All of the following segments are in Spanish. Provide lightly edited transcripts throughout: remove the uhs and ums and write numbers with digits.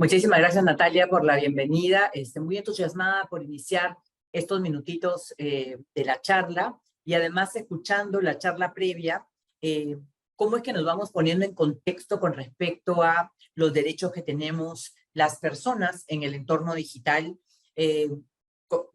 Muchísimas gracias, Natalia, por la bienvenida. Muy entusiasmada por iniciar estos minutitos de la charla y además escuchando la charla previa, cómo es que nos vamos poniendo en contexto con respecto a los derechos que tenemos las personas en el entorno digital, eh,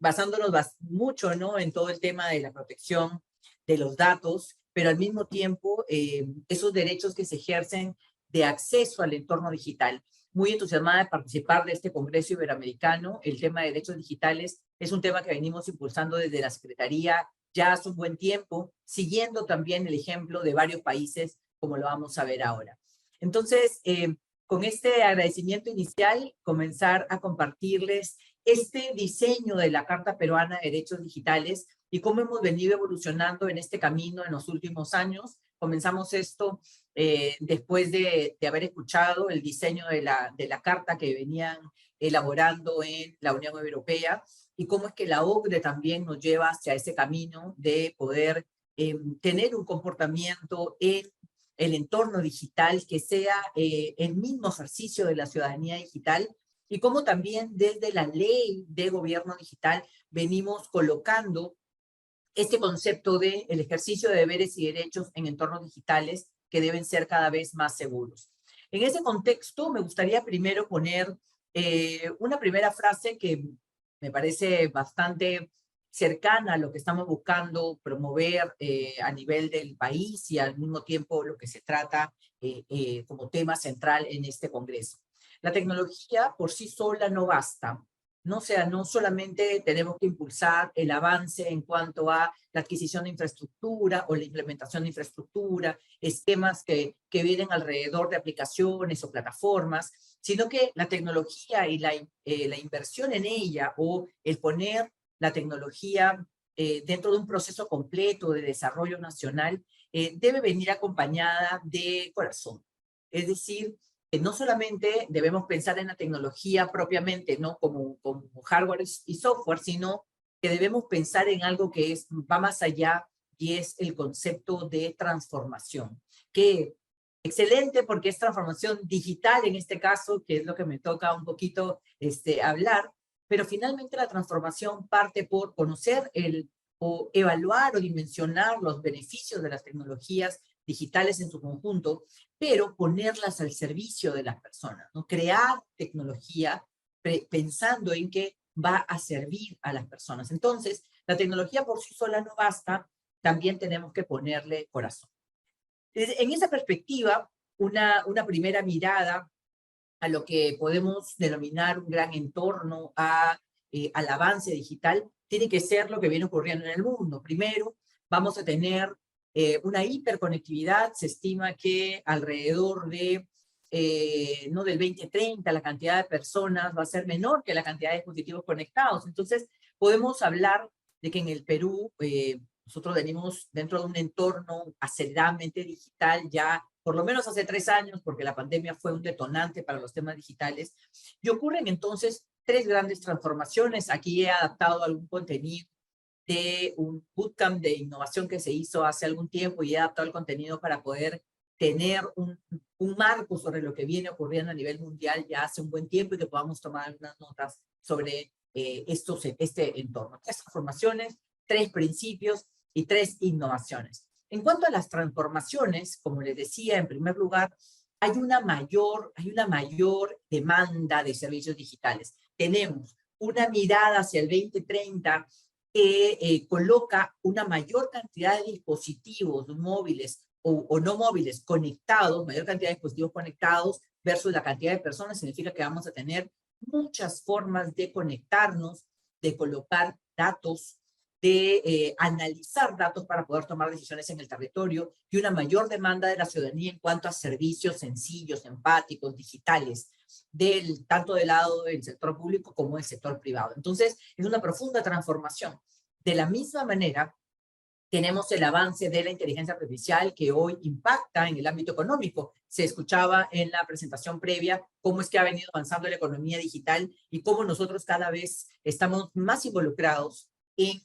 basándonos mucho, ¿no?, en todo el tema de la protección de los datos, pero al mismo tiempo esos derechos que se ejercen de acceso al entorno digital. Muy entusiasmada de participar de este Congreso Iberoamericano. El tema de derechos digitales es un tema que venimos impulsando desde la Secretaría ya hace un buen tiempo, siguiendo también el ejemplo de varios países, como lo vamos a ver ahora. Entonces, con este agradecimiento inicial, comenzar a compartirles este diseño de la Carta Peruana de Derechos Digitales y cómo hemos venido evolucionando en este camino en los últimos años. Comenzamos esto después de haber escuchado el diseño de la carta que venían elaborando en la Unión Europea y cómo es que la OCDE también nos lleva hacia ese camino de poder tener un comportamiento en el entorno digital que sea el mismo ejercicio de la ciudadanía digital y cómo también desde la ley de gobierno digital venimos colocando este concepto de el ejercicio de deberes y derechos en entornos digitales que deben ser cada vez más seguros. En ese contexto, me gustaría primero poner una primera frase que me parece bastante cercana a lo que estamos buscando promover a nivel del país y al mismo tiempo lo que se trata como tema central en este Congreso. La tecnología por sí sola no basta. No, no solamente tenemos que impulsar el avance en cuanto a la adquisición de infraestructura o la implementación de infraestructura, esquemas que vienen alrededor de aplicaciones o plataformas, sino que la tecnología y la inversión en ella o el poner la tecnología dentro de un proceso completo de desarrollo nacional debe venir acompañada de corazón. Es decir, que no solamente debemos pensar en la tecnología propiamente, ¿no?, como hardware y software, sino que debemos pensar en algo que va más allá y es el concepto de transformación. Que excelente porque es transformación digital en este caso, que es lo que me toca un poquito hablar, pero finalmente la transformación parte por conocer o evaluar o dimensionar los beneficios de las tecnologías digitales en su conjunto, pero ponerlas al servicio de las personas, ¿no? Crear tecnología pensando en que va a servir a las personas. Entonces, la tecnología por sí sola no basta, también tenemos que ponerle corazón. En esa perspectiva, una primera mirada a lo que podemos denominar un gran entorno al avance digital, tiene que ser lo que viene ocurriendo en el mundo. Primero, vamos a tener una hiperconectividad. Se estima que alrededor no del 2030 la cantidad de personas va a ser menor que la cantidad de dispositivos conectados. Entonces, podemos hablar de que en el Perú nosotros venimos dentro de un entorno aceleradamente digital ya por lo menos hace 3 años, porque la pandemia fue un detonante para los temas digitales, y ocurren entonces 3 grandes transformaciones. Aquí he adaptado algún contenido de un bootcamp de innovación que se hizo hace algún tiempo y he adaptado el contenido para poder tener un marco sobre lo que viene ocurriendo a nivel mundial ya hace un buen tiempo y que podamos tomar algunas notas sobre este entorno. 3 transformaciones, 3 principios y 3 innovaciones. En cuanto a las transformaciones, como les decía, en primer lugar, hay una mayor demanda de servicios digitales. Tenemos una mirada hacia el 2030 que coloca una mayor cantidad de dispositivos móviles o no móviles conectados, mayor cantidad de dispositivos conectados versus la cantidad de personas, significa que vamos a tener muchas formas de conectarnos, de colocar datos, de analizar datos para poder tomar decisiones en el territorio y una mayor demanda de la ciudadanía en cuanto a servicios sencillos, empáticos, digitales, tanto del lado del sector público como del sector privado. Entonces, es una profunda transformación. De la misma manera, tenemos el avance de la inteligencia artificial que hoy impacta en el ámbito económico. Se escuchaba en la presentación previa cómo es que ha venido avanzando la economía digital y cómo nosotros cada vez estamos más involucrados en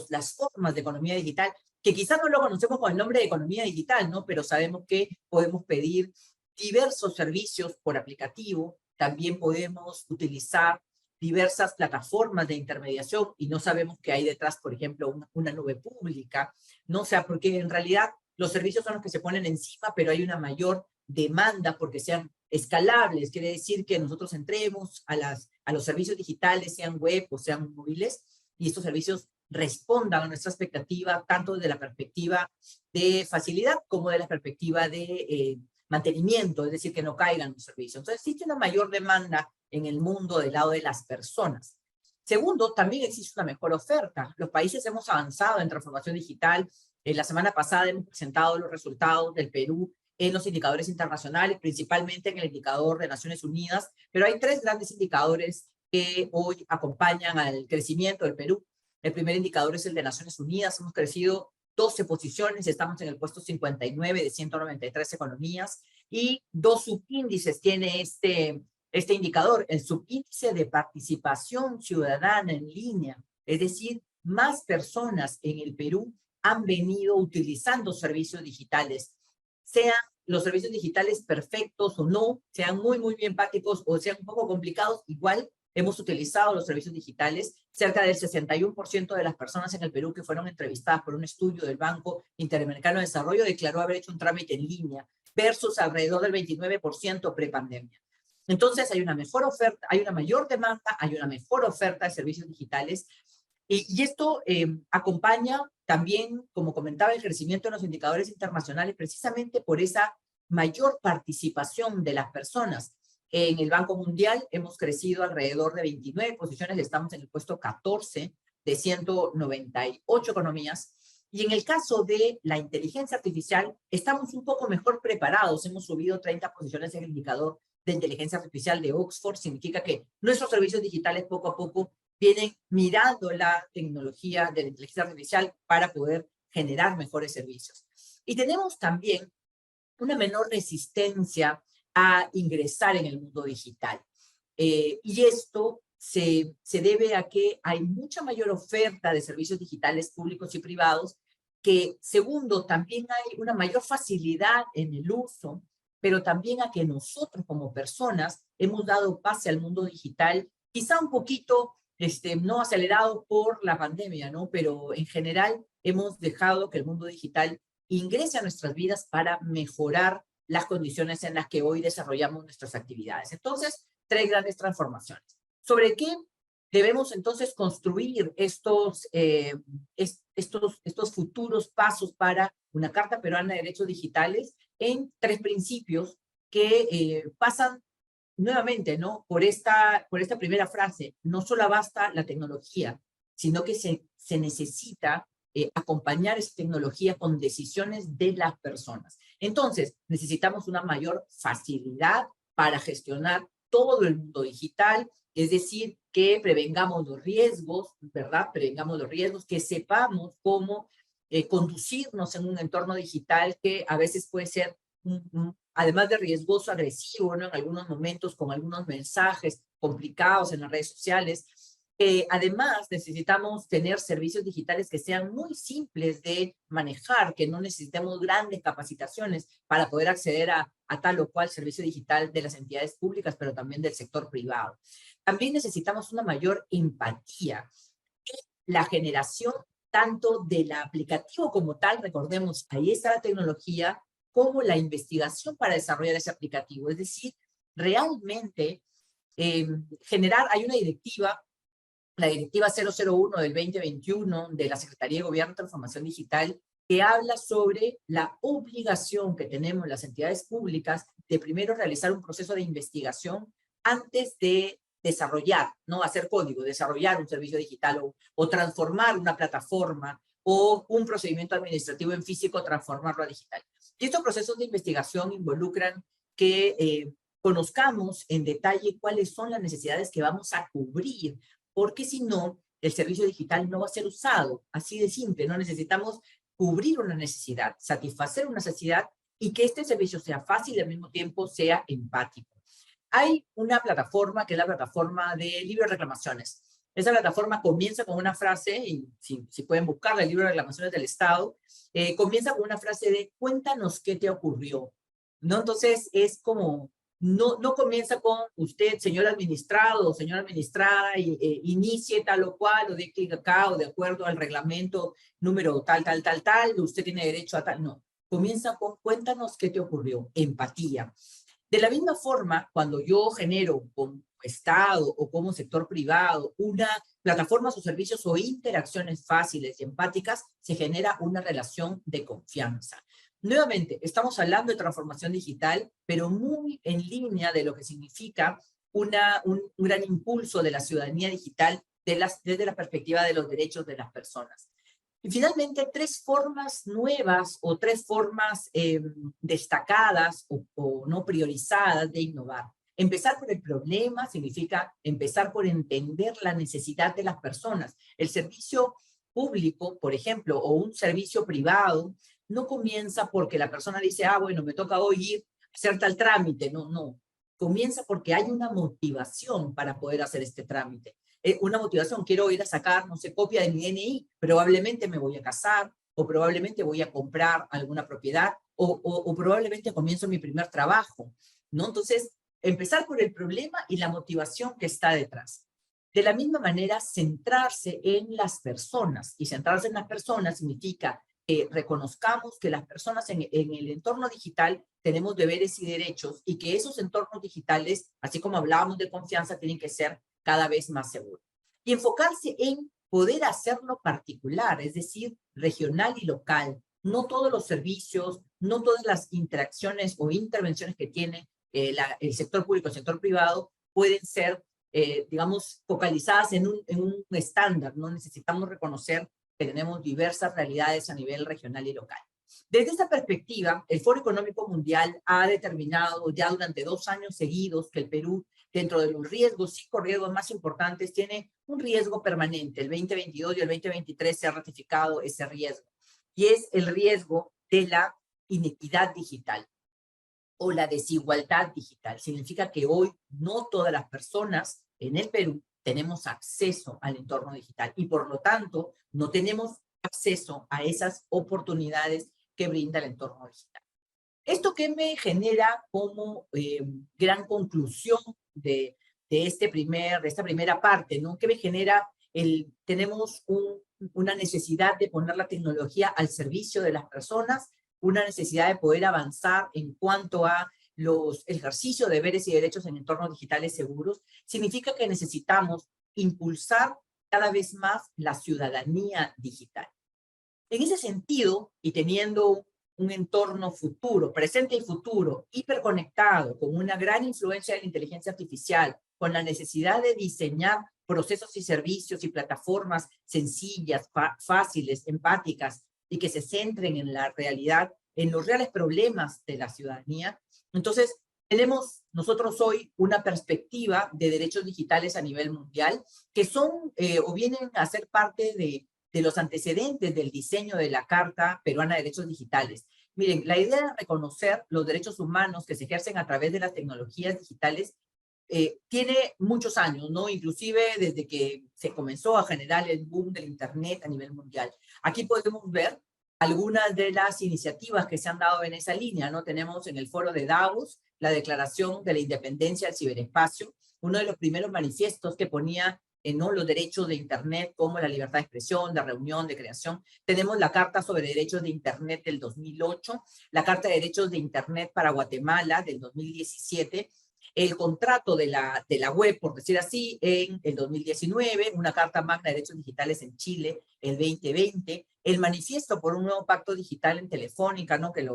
las formas de economía digital, que quizás no lo conocemos con el nombre de economía digital, ¿no? Pero sabemos que podemos pedir diversos servicios por aplicativo, también podemos utilizar diversas plataformas de intermediación y no sabemos qué hay detrás, por ejemplo, una nube pública, ¿no? O sea, porque en realidad los servicios son los que se ponen encima, pero hay una mayor demanda porque sean escalables, quiere decir que nosotros entremos a los servicios digitales, sean web o sean móviles, y estos servicios respondan a nuestra expectativa, tanto desde la perspectiva de facilidad como de la perspectiva de mantenimiento, es decir, que no caigan los servicios. Entonces, existe una mayor demanda en el mundo del lado de las personas. Segundo, también existe una mejor oferta. Los países hemos avanzado en transformación digital. La semana pasada hemos presentado los resultados del Perú en los indicadores internacionales, principalmente en el indicador de Naciones Unidas, pero hay tres grandes indicadores que hoy acompañan al crecimiento del Perú. El primer indicador es el de Naciones Unidas. Hemos crecido 12 posiciones, estamos en el puesto 59 de 193 economías, y dos subíndices tiene este indicador: el subíndice de participación ciudadana en línea, es decir, más personas en el Perú han venido utilizando servicios digitales, sean los servicios digitales perfectos o no, sean muy, muy bien prácticos o sean un poco complicados, igual hemos utilizado los servicios digitales. Cerca del 61% de las personas en el Perú que fueron entrevistadas por un estudio del Banco Interamericano de Desarrollo declaró haber hecho un trámite en línea, versus alrededor del 29% prepandemia. Entonces hay una mejor oferta, hay una mayor demanda, hay una mejor oferta de servicios digitales, y esto acompaña también, como comentaba, el crecimiento en los indicadores internacionales, precisamente por esa mayor participación de las personas. En el Banco Mundial hemos crecido alrededor de 29 posiciones, estamos en el puesto 14 de 198 economías. Y en el caso de la inteligencia artificial, estamos un poco mejor preparados. Hemos subido 30 posiciones en el indicador de inteligencia artificial de Oxford. Significa que nuestros servicios digitales poco a poco vienen mirando la tecnología de la inteligencia artificial para poder generar mejores servicios. Y tenemos también una menor resistencia a ingresar en el mundo digital. Y esto se debe a que hay mucha mayor oferta de servicios digitales públicos y privados, que segundo, también hay una mayor facilidad en el uso, pero también a que nosotros como personas hemos dado pase al mundo digital, quizá un poquito no acelerado por la pandemia, ¿no? Pero en general hemos dejado que el mundo digital ingrese a nuestras vidas para mejorar las condiciones en las que hoy desarrollamos nuestras actividades. Entonces, tres grandes transformaciones. ¿Sobre qué debemos entonces construir estos futuros pasos para una Carta Peruana de Derechos Digitales? En tres principios que pasan nuevamente, ¿no? Por esta primera frase: no solo basta la tecnología, sino que se necesita acompañar esa tecnología con decisiones de las personas. Entonces, necesitamos una mayor facilidad para gestionar todo el mundo digital, es decir, que prevengamos los riesgos, ¿verdad? Prevengamos los riesgos, que sepamos cómo conducirnos en un entorno digital que a veces puede ser, además de riesgoso, agresivo, ¿no? En algunos momentos, con algunos mensajes complicados en las redes sociales. Además, necesitamos tener servicios digitales que sean muy simples de manejar, que no necesitemos grandes capacitaciones para poder acceder a tal o cual servicio digital de las entidades públicas, pero también del sector privado. También necesitamos una mayor empatía en la generación tanto del aplicativo como tal. Recordemos, ahí está la tecnología, como la investigación para desarrollar ese aplicativo. Es decir, realmente hay una directiva, la directiva 001 del 2021 de la Secretaría de Gobierno y Transformación Digital, que habla sobre la obligación que tenemos las entidades públicas de primero realizar un proceso de investigación antes de desarrollar, no hacer código, desarrollar un servicio digital o transformar una plataforma o un procedimiento administrativo en físico, transformarlo a digital. Y estos procesos de investigación involucran que conozcamos en detalle cuáles son las necesidades que vamos a cubrir, porque si no, el servicio digital no va a ser usado. Así de simple, no necesitamos cubrir una necesidad, satisfacer una necesidad, y que este servicio sea fácil y al mismo tiempo sea empático. Hay una plataforma que es la plataforma de libro de reclamaciones. Esa plataforma comienza con una frase, y si pueden buscarla, el libro de reclamaciones del Estado, comienza con una frase de: cuéntanos qué te ocurrió, ¿no? Entonces es como no comienza con usted, señor administrado o señora administrada, inicie tal o cual, o de clic acá, o de acuerdo al reglamento número tal, tal, tal, tal, usted tiene derecho a tal. No, comienza con cuéntanos qué te ocurrió, empatía. De la misma forma, cuando yo genero como Estado o como sector privado una plataformas o servicios o interacciones fáciles y empáticas, se genera una relación de confianza. Nuevamente, estamos hablando de transformación digital, pero muy en línea de lo que significa un gran impulso de la ciudadanía digital desde la perspectiva de los derechos de las personas. Y finalmente, tres formas nuevas o tres formas destacadas o no priorizadas de innovar. Empezar por el problema significa empezar por entender la necesidad de las personas. El servicio público, por ejemplo, o un servicio privado, no comienza porque la persona dice, ah, bueno, me toca hoy ir a hacer tal trámite. No, no. Comienza porque hay una motivación para poder hacer este trámite. Una motivación, quiero ir a sacar, no sé, copia de mi DNI, probablemente me voy a casar, o probablemente voy a comprar alguna propiedad, o probablemente comienzo mi primer trabajo, ¿no? Entonces, empezar por el problema y la motivación que está detrás. De la misma manera, centrarse en las personas, y centrarse en las personas significa que reconozcamos que las personas en el entorno digital tenemos deberes y derechos, y que esos entornos digitales, así como hablábamos de confianza, tienen que ser cada vez más seguro. Y enfocarse en poder hacerlo particular, es decir, regional y local. No todos los servicios, no todas las interacciones o intervenciones que tiene el sector público, el sector privado, pueden ser, digamos, focalizadas en un estándar. No necesitamos reconocer que tenemos diversas realidades a nivel regional y local. Desde esta perspectiva, el Foro Económico Mundial ha determinado ya durante 2 años seguidos que el Perú, dentro de los riesgos, 5 riesgos más importantes, tiene un riesgo permanente. El 2022 y el 2023 se ha ratificado ese riesgo, y es el riesgo de la inequidad digital o la desigualdad digital. Significa que hoy no todas las personas en el Perú tenemos acceso al entorno digital, y por lo tanto no tenemos acceso a esas oportunidades que brinda el entorno digital. ¿Esto qué me genera como gran conclusión de esta primera parte, ¿no? ¿Qué me genera? Tenemos una necesidad de poner la tecnología al servicio de las personas, una necesidad de poder avanzar en cuanto a los ejercicios de deberes y derechos en entornos digitales seguros. Significa que necesitamos impulsar cada vez más la ciudadanía digital. En ese sentido, y teniendo un entorno futuro, presente y futuro, hiperconectado, con una gran influencia de la inteligencia artificial, con la necesidad de diseñar procesos y servicios y plataformas sencillas, fáciles, empáticas, y que se centren en la realidad, en los reales problemas de la ciudadanía. Entonces, tenemos nosotros hoy una perspectiva de derechos digitales a nivel mundial que son o vienen a ser parte de los antecedentes del diseño de la Carta Peruana de Derechos Digitales. Miren, la idea de reconocer los derechos humanos que se ejercen a través de las tecnologías digitales tiene muchos años, ¿no? Inclusive desde que se comenzó a generar el boom del Internet a nivel mundial. Aquí podemos ver algunas de las iniciativas que se han dado en esa línea, ¿no? Tenemos en el foro de Davos la Declaración de la Independencia del Ciberespacio, uno de los primeros manifiestos que ponía ¿no? los derechos de Internet, como la libertad de expresión, de reunión, de creación. Tenemos la Carta sobre Derechos de Internet del 2008, la Carta de Derechos de Internet para Guatemala del 2017, el contrato de la web, por decir así, en el 2019, una Carta Magna de Derechos Digitales en Chile, el 2020, el manifiesto por un nuevo pacto digital en Telefónica, ¿no? que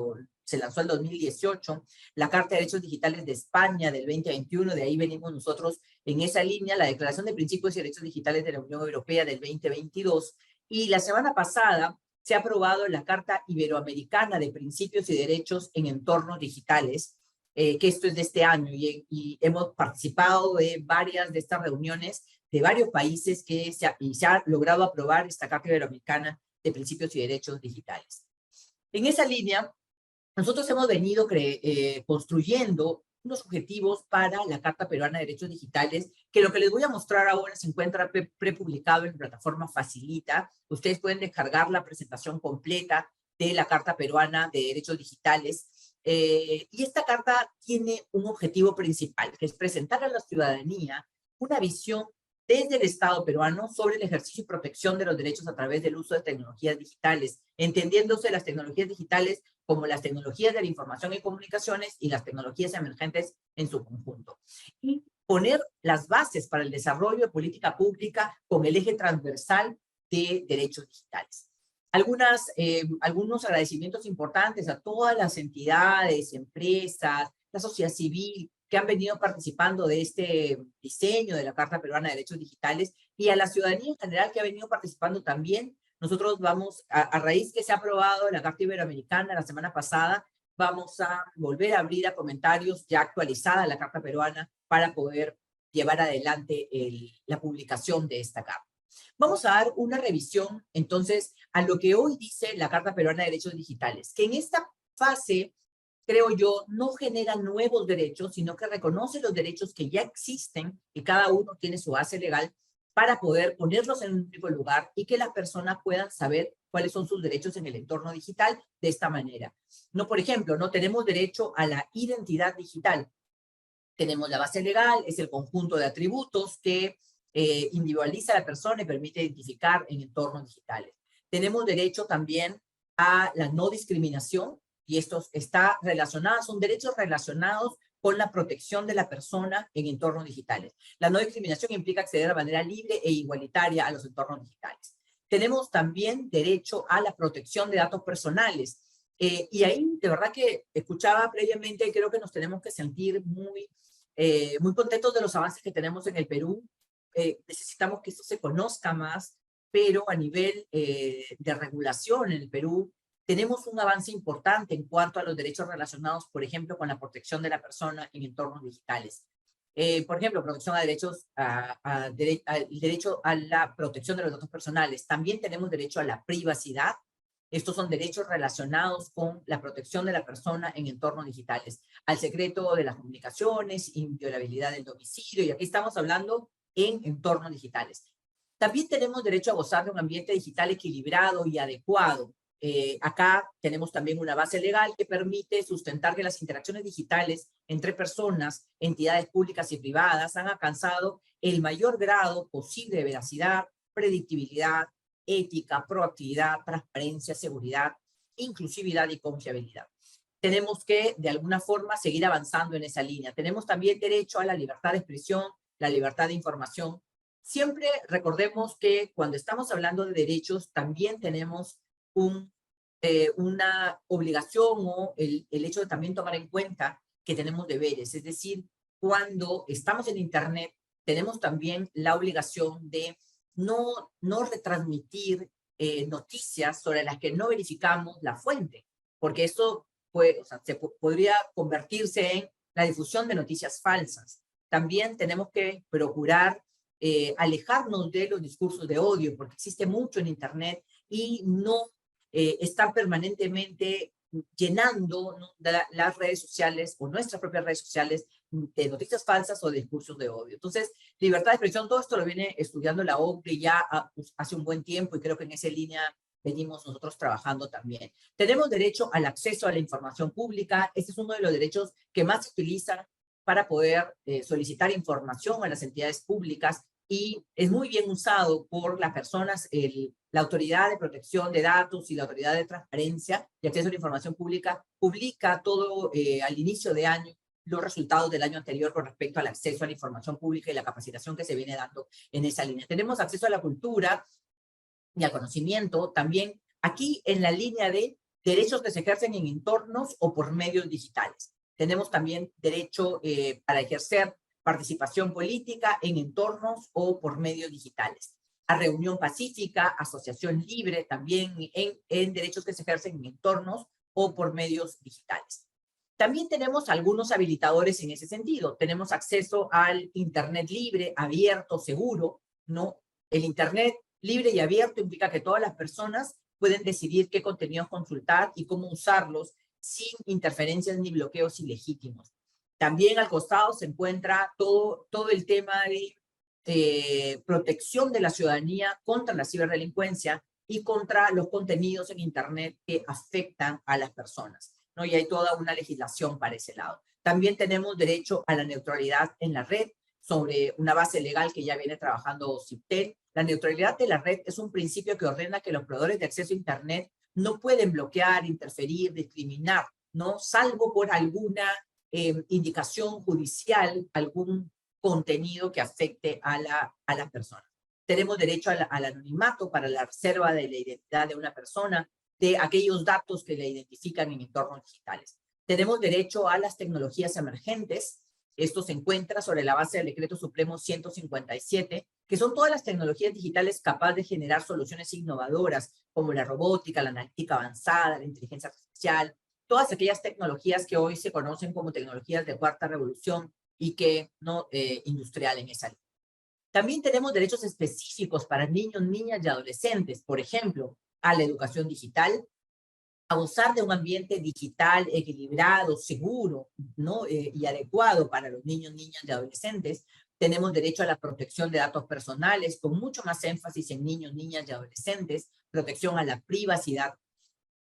se lanzó el 2018, la Carta de Derechos Digitales de España del 2021, de ahí venimos nosotros en esa línea, la Declaración de Principios y Derechos Digitales de la Unión Europea del 2022, y la semana pasada se ha aprobado la Carta Iberoamericana de Principios y Derechos en Entornos Digitales, que esto es de este año, y hemos participado de varias de estas reuniones de varios países y se ha logrado aprobar esta Carta Iberoamericana de Principios y Derechos Digitales. En esa línea, nosotros hemos venido construyendo unos objetivos para la Carta Peruana de Derechos Digitales, que lo que les voy a mostrar ahora se encuentra prepublicado en la plataforma Facilita. Ustedes pueden descargar la presentación completa de la Carta Peruana de Derechos Digitales. Y esta carta tiene un objetivo principal, que es presentar a la ciudadanía una visión desde el Estado peruano sobre el ejercicio y protección de los derechos a través del uso de tecnologías digitales, entendiéndose las tecnologías digitales como las tecnologías de la información y comunicaciones y las tecnologías emergentes en su conjunto. Y poner las bases para el desarrollo de política pública con el eje transversal de derechos digitales. Algunos agradecimientos importantes a todas las entidades, empresas, la sociedad civil que han venido participando de este diseño de la Carta Peruana de Derechos Digitales y a la ciudadanía en general que ha venido participando también. Nosotros vamos, a raíz que se ha aprobado la Carta Iberoamericana la semana pasada, vamos a volver a abrir a comentarios ya actualizada la Carta Peruana para poder llevar adelante la publicación de esta carta. Vamos a dar una revisión, entonces, a lo que hoy dice la Carta Peruana de Derechos Digitales, que en esta fase, creo yo, no genera nuevos derechos, sino que reconoce los derechos que ya existen y cada uno tiene su base legal para poder ponerlos en un único lugar y que las personas puedan saber cuáles son sus derechos en el entorno digital de esta manera. No, por ejemplo, no tenemos derecho a la identidad digital. Tenemos la base legal, es el conjunto de atributos que individualiza a la persona y permite identificar en entornos digitales. Tenemos derecho también a la no discriminación, y esto está relacionado, son derechos relacionados con la protección de la persona en entornos digitales. La no discriminación implica acceder de manera libre e igualitaria a los entornos digitales. Tenemos también derecho a la protección de datos personales. Y ahí, de verdad que escuchaba previamente, creo que nos tenemos que sentir muy contentos de los avances que tenemos en el Perú. Necesitamos que esto se conozca más, pero a nivel de regulación en el Perú tenemos un avance importante en cuanto a los derechos relacionados, por ejemplo, con la protección de la persona en entornos digitales. Por ejemplo, protección a derechos, al derecho a la protección de los datos personales. También tenemos derecho a la privacidad. Estos son derechos relacionados con la protección de la persona en entornos digitales, al secreto de las comunicaciones, inviolabilidad del domicilio, y aquí estamos hablando en entornos digitales. También tenemos derecho a gozar de un ambiente digital equilibrado y adecuado. Acá tenemos también una base legal que permite sustentar que las interacciones digitales entre personas, entidades públicas y privadas han alcanzado el mayor grado posible de veracidad, predictibilidad, ética, proactividad, transparencia, seguridad, inclusividad y confiabilidad. Tenemos que, de alguna forma, seguir avanzando en esa línea. Tenemos también derecho a la libertad de expresión, la libertad de información. Siempre recordemos que cuando estamos hablando de derechos, también tenemos una obligación o el hecho de también tomar en cuenta que tenemos deberes. Es decir, cuando estamos en Internet, tenemos también la obligación de no retransmitir noticias sobre las que no verificamos la fuente, porque eso podría convertirse en la difusión de noticias falsas. También tenemos que procurar alejarnos de los discursos de odio, porque existe mucho en Internet y no estar permanentemente llenando, ¿no?, las redes sociales o nuestras propias redes sociales de noticias falsas o de discursos de odio. Entonces, libertad de expresión, todo esto lo viene estudiando la OCDE ya hace un buen tiempo, y creo que en esa línea venimos nosotros trabajando también. Tenemos derecho al acceso a la información pública. Este es uno de los derechos que más se utilizan para poder solicitar información a las entidades públicas, y es muy bien usado por las personas. La Autoridad de Protección de Datos y la Autoridad de Transparencia y Acceso a la Información Pública publica todo al inicio de año los resultados del año anterior con respecto al acceso a la información pública y la capacitación que se viene dando en esa línea. Tenemos acceso a la cultura y al conocimiento también aquí en la línea de derechos que se ejercen en entornos o por medios digitales. Tenemos también derecho para ejercer participación política en entornos o por medios digitales. A reunión pacífica, asociación libre, también en derechos que se ejercen en entornos o por medios digitales. También tenemos algunos habilitadores en ese sentido. Tenemos acceso al Internet libre, abierto, seguro, ¿no? El Internet libre y abierto implica que todas las personas pueden decidir qué contenidos consultar y cómo usarlos sin interferencias ni bloqueos ilegítimos. También al costado se encuentra todo el tema de protección de la ciudadanía contra la ciberdelincuencia y contra los contenidos en Internet que afectan a las personas. ¿no? Y hay toda una legislación para ese lado. También tenemos derecho a la neutralidad en la red, sobre una base legal que ya viene trabajando CIPTEL. La neutralidad de la red es un principio que ordena que los proveedores de acceso a Internet no pueden bloquear, interferir, discriminar, ¿no? Salvo por alguna indicación judicial, algún contenido que afecte a la persona. Tenemos derecho al anonimato para la reserva de la identidad de una persona, de aquellos datos que la identifican en entornos digitales. Tenemos derecho a las tecnologías emergentes. Esto se encuentra sobre la base del Decreto Supremo 157, que son todas las tecnologías digitales capaces de generar soluciones innovadoras, como la robótica, la analítica avanzada, la inteligencia artificial, todas aquellas tecnologías que hoy se conocen como tecnologías de cuarta revolución y que no industrial en esa línea. También tenemos derechos específicos para niños, niñas y adolescentes, por ejemplo, a la educación digital, a gozar de un ambiente digital equilibrado, seguro, ¿no? Y adecuado para los niños, niñas y adolescentes. Tenemos derecho a la protección de datos personales, con mucho más énfasis en niños, niñas y adolescentes, protección a la privacidad.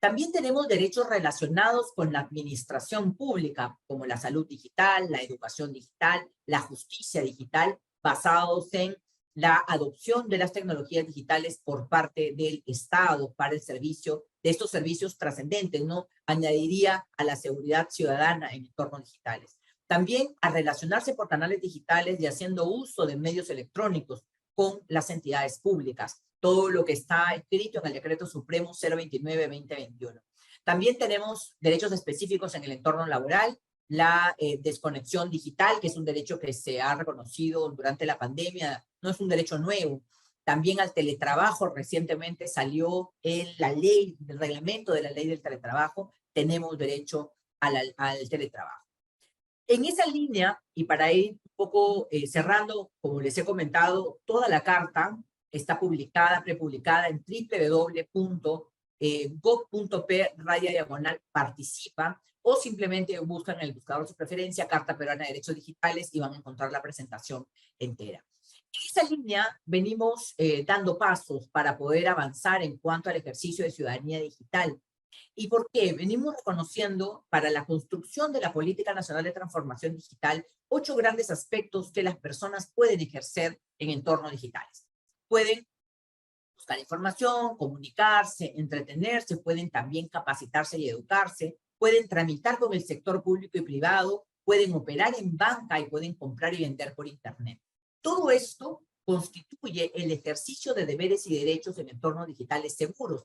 También tenemos derechos relacionados con la administración pública, como la salud digital, la educación digital, la justicia digital, basados en la adopción de las tecnologías digitales por parte del Estado para el servicio de estos servicios trascendentes, ¿no? Añadiría a la seguridad ciudadana en entornos digitales. También a relacionarse por canales digitales y haciendo uso de medios electrónicos con las entidades públicas. Todo lo que está escrito en el Decreto Supremo 029-2021. También tenemos derechos específicos en el entorno laboral, la desconexión digital, que es un derecho que se ha reconocido durante la pandemia, no es un derecho nuevo. También al teletrabajo, recientemente salió la ley, el reglamento de la ley del teletrabajo, tenemos derecho al teletrabajo. En esa línea, y para ir un poco cerrando, como les he comentado, toda la carta está publicada, prepublicada en www.gov.p/participa, o simplemente buscan en el buscador de su preferencia Carta Peruana de Derechos Digitales y van a encontrar la presentación entera. En esa línea venimos dando pasos para poder avanzar en cuanto al ejercicio de ciudadanía digital. ¿Y por qué? Venimos reconociendo para la construcción de la Política Nacional de Transformación Digital 8 grandes aspectos que las personas pueden ejercer en entornos digitales. Pueden buscar información, comunicarse, entretenerse, pueden también capacitarse y educarse, pueden tramitar con el sector público y privado, pueden operar en banca y pueden comprar y vender por Internet. Todo esto constituye el ejercicio de deberes y derechos en entornos digitales seguros.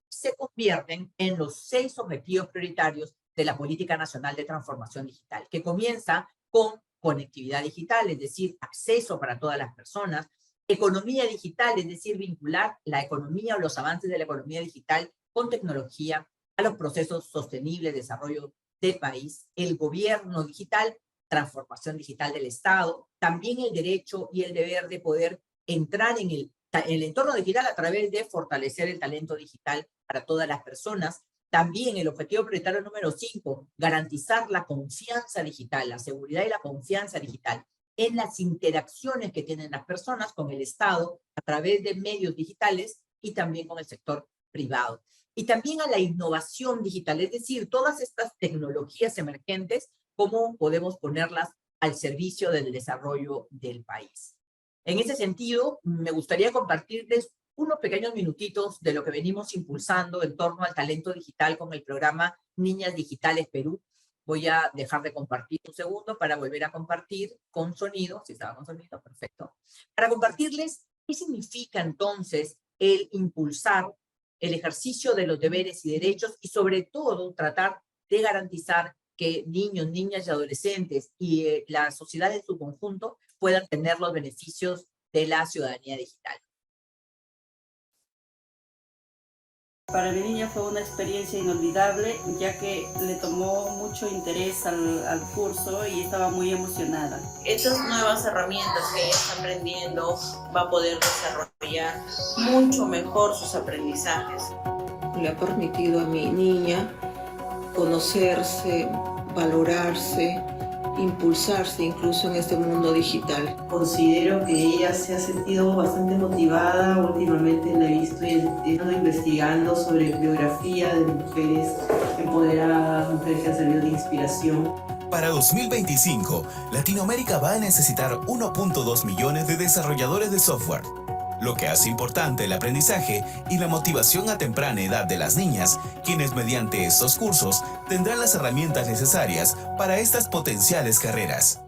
Se convierten en los 6 objetivos prioritarios de la Política Nacional de Transformación Digital, que comienza con conectividad digital, es decir, acceso para todas las personas, economía digital, es decir, vincular la economía o los avances de la economía digital con tecnología a los procesos sostenibles de desarrollo del país, el gobierno digital, transformación digital del Estado, también el derecho y el deber de poder entrar en el entorno digital a través de fortalecer el talento digital para todas las personas. También el objetivo prioritario número 5, garantizar la confianza digital, la seguridad y la confianza digital en las interacciones que tienen las personas con el Estado a través de medios digitales y también con el sector privado. Y también a la innovación digital, es decir, todas estas tecnologías emergentes, cómo podemos ponerlas al servicio del desarrollo del país. En ese sentido, me gustaría compartirles unos pequeños minutitos de lo que venimos impulsando en torno al talento digital con el programa Niñas Digitales Perú. Voy a dejar de compartir un segundo para volver a compartir con sonido, si estaba con sonido, perfecto. Para compartirles qué significa entonces el impulsar el ejercicio de los deberes y derechos y sobre todo tratar de garantizar que niños, niñas y adolescentes y la sociedad en su conjunto puedan tener los beneficios de la ciudadanía digital. Para mi niña fue una experiencia inolvidable, ya que le tomó mucho interés al curso y estaba muy emocionada. Estas nuevas herramientas que ella está aprendiendo va a poder desarrollar mucho mejor sus aprendizajes. Le ha permitido a mi niña conocerse, valorarse, impulsarse incluso en este mundo digital. Considero que ella se ha sentido bastante motivada. Últimamente la he visto investigando sobre biografía de mujeres poder a mujeres que han servido de inspiración. Para 2025, Latinoamérica va a necesitar 1.2 millones de desarrolladores de software, lo que hace importante el aprendizaje y la motivación a temprana edad de las niñas, quienes mediante estos cursos tendrán las herramientas necesarias para estas potenciales carreras.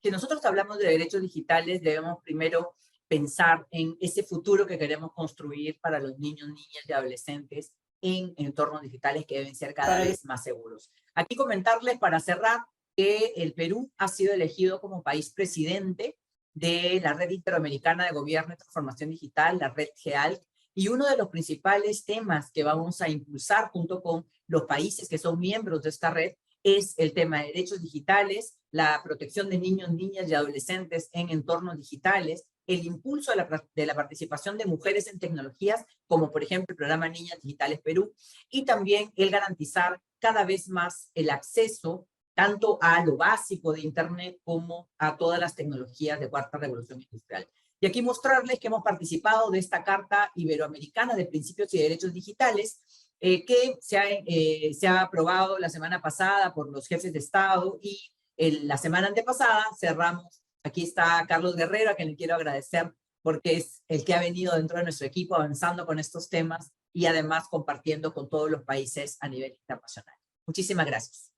Si nosotros hablamos de derechos digitales, debemos primero pensar en ese futuro que queremos construir para los niños, niñas y adolescentes en entornos digitales que deben ser cada vez más seguros. Aquí comentarles para cerrar que el Perú ha sido elegido como país presidente de la Red Interamericana de Gobierno y Transformación Digital, la Red GEALC, y uno de los principales temas que vamos a impulsar junto con los países que son miembros de esta red es el tema de derechos digitales, la protección de niños, niñas y adolescentes en entornos digitales, el impulso de la participación de mujeres en tecnologías, como por ejemplo el programa Niñas Digitales Perú, y también el garantizar cada vez más el acceso tanto a lo básico de Internet como a todas las tecnologías de cuarta revolución industrial. Y aquí mostrarles que hemos participado de esta Carta Iberoamericana de Principios y Derechos Digitales, que se ha aprobado la semana pasada por los jefes de Estado, y la semana antepasada cerramos. Aquí está Carlos Guerrero, a quien le quiero agradecer porque es el que ha venido dentro de nuestro equipo avanzando con estos temas y además compartiendo con todos los países a nivel internacional. Muchísimas gracias.